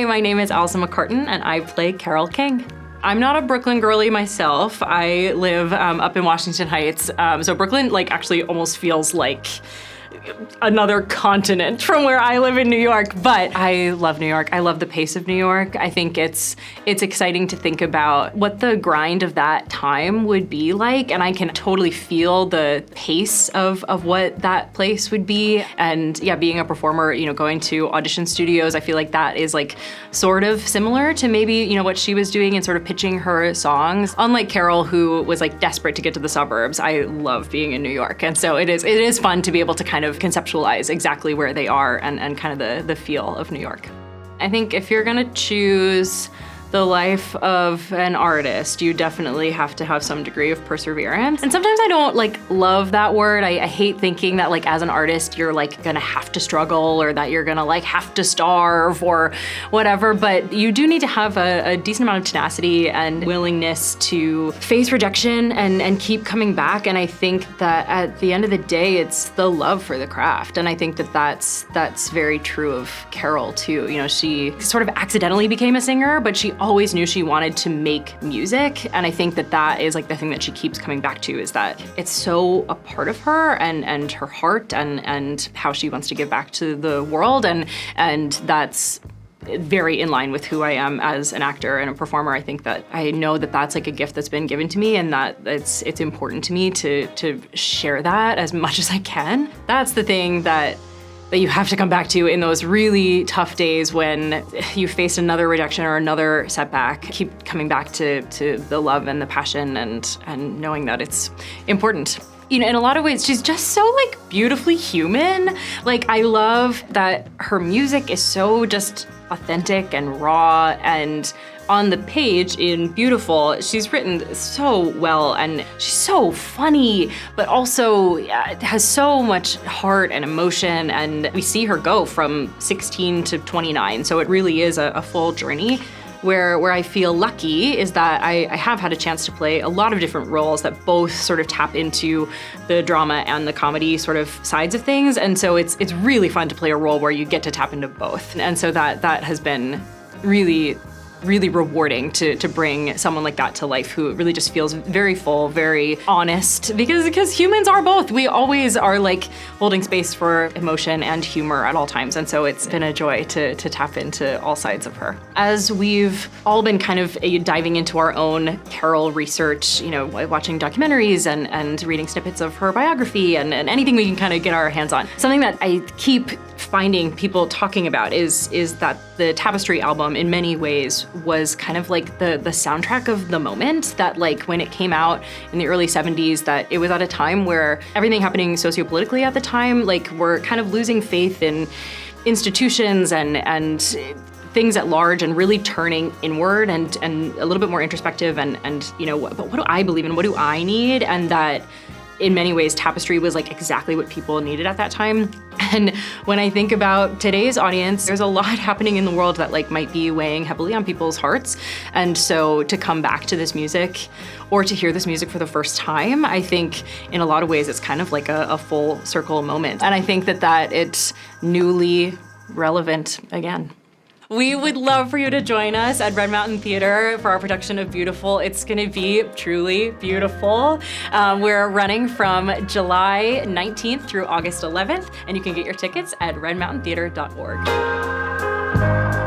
my name is Alison McCartan, and I play Carole King. I'm not a Brooklyn girly myself. I live up in Washington Heights, so Brooklyn actually almost feels like another continent from where I live in New York, but I love New York. I love the pace of New York. I think it's exciting to think about what the grind of that time would be like, and I can totally feel the pace of what that place would be. And yeah, being a performer, going to audition studios, I feel like that is sort of similar to maybe, what she was doing and sort of pitching her songs. Unlike Carole, who was desperate to get to the suburbs, I love being in New York. And so it is fun to be able to kind of conceptualize exactly where they are and kind of the feel of New York. I think if you're gonna choose the life of an artist, you definitely have to have some degree of perseverance. And sometimes I don't love that word. I hate thinking that as an artist, you're gonna have to struggle or that you're gonna have to starve or whatever, but you do need to have a decent amount of tenacity and willingness to face rejection and keep coming back. And I think that at the end of the day, it's the love for the craft. And I think that that's very true of Carole too. She sort of accidentally became a singer, but she always knew she wanted to make music. And I think that is the thing that she keeps coming back to, is that it's so a part of her and her heart and how she wants to give back to the world. And that's very in line with who I am as an actor and a performer. I think that I know that that's a gift that's been given to me, and that it's important to me to share that as much as I can. That's the thing that you have to come back to in those really tough days when you face another rejection or another setback. Keep coming back to the love and the passion and knowing that it's important. In a lot of ways, she's just so beautifully human. I love that her music is so just authentic and raw, and on the page in Beautiful, she's written so well, and she's so funny, but also has so much heart and emotion, and we see her go from 16 to 29, so it really is a full journey. Where I feel lucky is that I have had a chance to play a lot of different roles that both sort of tap into the drama and the comedy sort of sides of things, and so it's really fun to play a role where you get to tap into both. And so that has been really rewarding to bring someone like that to life, who really just feels very full, very honest, because humans are both. We always are holding space for emotion and humor at all times, and so it's been a joy to tap into all sides of her. As we've all been kind of diving into our own Carole research, watching documentaries and reading snippets of her biography and anything we can kind of get our hands on, something that I keep finding people talking about is that the Tapestry album in many ways was kind of the soundtrack of the moment, that when it came out in the early 70s, that it was at a time where everything happening sociopolitically at the time, we're kind of losing faith in institutions and things at large, and really turning inward and a little bit more introspective and but what do I believe in, what do I need? And that in many ways, Tapestry was exactly what people needed at that time. And when I think about today's audience, there's a lot happening in the world that might be weighing heavily on people's hearts. And so to come back to this music, or to hear this music for the first time, I think in a lot of ways it's kind of a full circle moment. And I think that it's newly relevant again. We would love for you to join us at Red Mountain Theater for our production of Beautiful. It's gonna be truly beautiful. We're running from July 19th through August 11th, and you can get your tickets at redmountaintheater.org.